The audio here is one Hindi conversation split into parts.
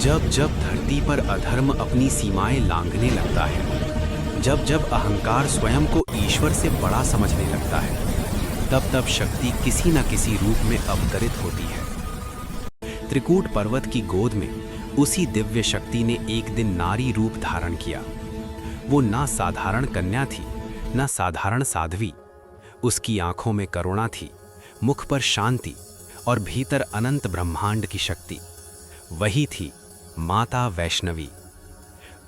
जब जब धरती पर अधर्म अपनी सीमाएं लांघने लगता है, जब जब अहंकार स्वयं को ईश्वर से बड़ा समझने लगता है, तब तब शक्ति किसी न किसी रूप में अवतरित होती है। त्रिकूट पर्वत की गोद में उसी दिव्य शक्ति ने एक दिन नारी रूप धारण किया। वो ना साधारण कन्या थी, ना साधारण साध्वी। उसकी आंखों में करुणा थी, मुख पर शांति और भीतर अनंत ब्रह्मांड की शक्ति। वही थी माता वैष्णवी।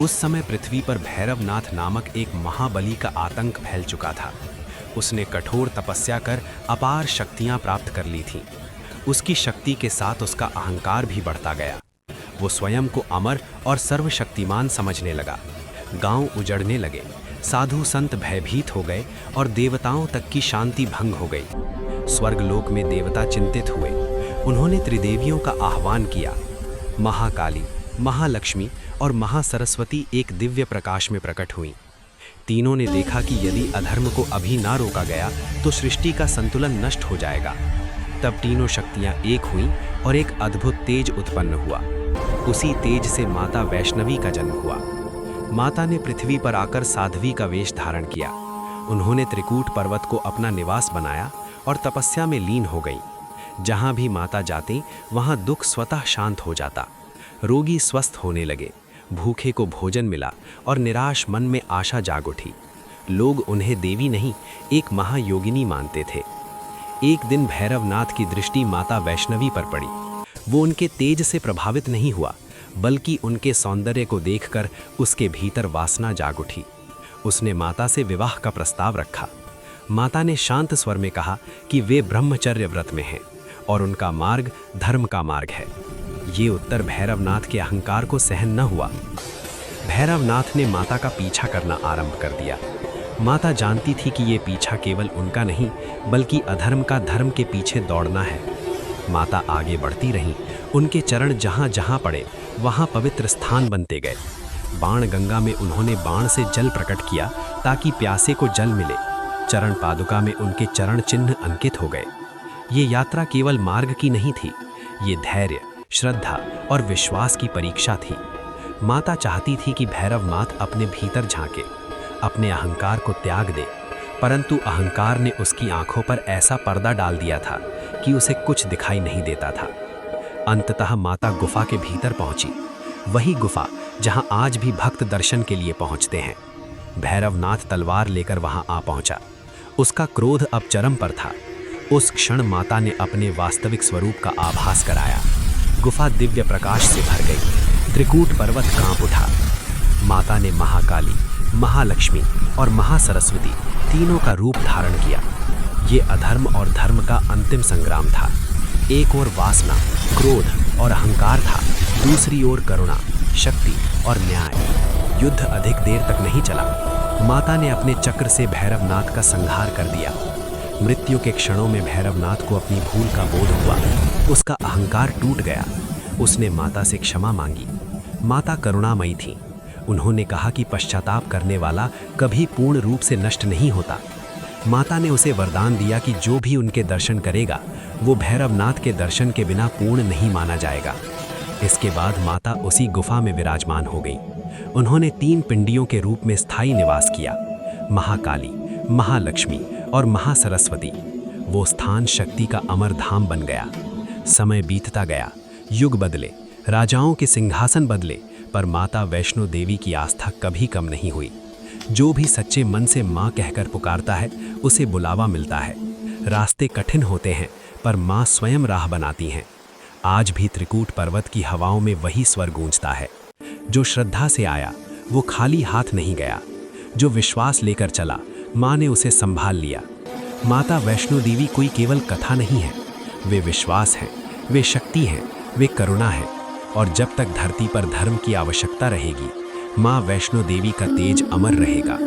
उस समय पृथ्वी पर भैरवनाथ नामक एक महाबली का आतंक फैल चुका था। उसने कठोर तपस्या कर अपार शक्तियां प्राप्त कर ली थीं। उसकी शक्ति के साथ उसका अहंकार भी बढ़ता गया। वो स्वयं को अमर और सर्वशक्तिमान समझने लगा। गांव उजड़ने लगे, साधु संत भयभीत हो गए और देवताओं तक की शांति भंग हो गई। स्वर्गलोक में देवता चिंतित हुए। उन्होंने त्रिदेवियों का आह्वान किया। महाकाली, महालक्ष्मी और महासरस्वती एक दिव्य प्रकाश में प्रकट हुईं। तीनों ने देखा कि यदि अधर्म को अभी ना रोका गया तो सृष्टि का संतुलन नष्ट हो जाएगा। तब तीनों शक्तियां एक हुईं और एक अद्भुत तेज उत्पन्न हुआ। उसी तेज से माता वैष्णवी का जन्म हुआ। माता ने पृथ्वी पर आकर साध्वी का वेश धारण किया। उन्होंने त्रिकूट पर्वत को अपना निवास बनाया और तपस्या में लीन हो गई। जहां भी माता जाती वहां दुख स्वतः शांत हो जाता। रोगी स्वस्थ होने लगे, भूखे को भोजन मिला और निराश मन में आशा जाग उठी। लोग उन्हें देवी नहीं, एक महायोगिनी मानते थे। एक दिन भैरवनाथ की दृष्टि माता वैष्णवी पर पड़ी। वो उनके तेज से प्रभावित नहीं हुआ, बल्कि उनके सौंदर्य को देखकर उसके भीतर वासना जाग उठी। उसने माता से विवाह का प्रस्ताव रखा। माता ने शांत स्वर में कहा कि वे ब्रह्मचर्य व्रत में हैं और उनका मार्ग धर्म का मार्ग है। ये उत्तर भैरवनाथ के अहंकार को सहन न हुआ। भैरवनाथ ने माता का पीछा करना आरंभ कर दिया। माता जानती थी कि ये पीछा केवल उनका नहीं, बल्कि अधर्म का धर्म के पीछे दौड़ना है। माता आगे बढ़ती रहीं। उनके चरण जहाँ जहाँ पड़े वहाँ पवित्र स्थान बनते गए। बाण गंगा में उन्होंने बाण से जल प्रकट किया ताकि प्यासे को जल मिले। चरण पादुका में उनके चरण चिन्ह अंकित हो गए। ये यात्रा केवल मार्ग की नहीं थी, ये धैर्य, श्रद्धा और विश्वास की परीक्षा थी। माता चाहती थी कि भैरवनाथ अपने भीतर झांके, अपने अहंकार को त्याग दे, परंतु अहंकार ने उसकी आंखों पर ऐसा पर्दा डाल दिया था कि उसे कुछ दिखाई नहीं देता था। अंततः माता गुफा के भीतर पहुंची, वही गुफा जहां आज भी भक्त दर्शन के लिए पहुंचते हैं। भैरवनाथ तलवार लेकर वहां आ पहुंचा। उसका क्रोध अब चरम पर था। उस क्षण माता ने अपने वास्तविक स्वरूप का आभास कराया। गुफा दिव्य प्रकाश से भर गई। त्रिकूट पर्वत कांप उठा। माता ने महाकाली, महालक्ष्मी और महासरस्वती तीनों का रूप धारण किया। ये अधर्म और धर्म का अंतिम संग्राम था। एक ओर वासना, क्रोध और अहंकार था, दूसरी ओर करुणा, शक्ति और न्याय। युद्ध अधिक देर तक नहीं चला। माता ने अपने चक्र से भैरवनाथ का संहार कर दिया। मृत्यु के क्षणों में भैरवनाथ को अपनी भूल का बोध हुआ। उसका अहंकार टूट गया। उसने माता से क्षमा मांगी। माता करुणामयी थी। उन्होंने कहा कि पश्चाताप करने वाला कभी पूर्ण रूप से नष्ट नहीं होता। माता ने उसे वरदान दिया कि जो भी उनके दर्शन करेगा वो भैरवनाथ के दर्शन के बिना पूर्ण नहीं माना जाएगा। इसके बाद माता उसी गुफा में विराजमान हो गई। उन्होंने 3 पिंडियों के रूप में स्थायी निवास किया, महाकाली, महालक्ष्मी और महासरस्वती। वो स्थान शक्ति का अमर धाम बन गया। समय बीतता गया, युग बदले, राजाओं के सिंहासन बदले, पर माता वैष्णो देवी की आस्था कभी कम नहीं हुई। जो भी सच्चे मन से माँ कहकर पुकारता है उसे बुलावा मिलता है। रास्ते कठिन होते हैं पर माँ स्वयं राह बनाती हैं। आज भी त्रिकूट पर्वत की हवाओं में वही स्वर गूंजता है। जो श्रद्धा से आया वो खाली हाथ नहीं गया। जो विश्वास लेकर चला माँ ने उसे संभाल लिया। माता वैष्णो देवी कोई केवल कथा नहीं है, वे विश्वास हैं, वे शक्ति हैं, वे करुणा है। और जब तक धरती पर धर्म की आवश्यकता रहेगी, माँ वैष्णो देवी का तेज अमर रहेगा।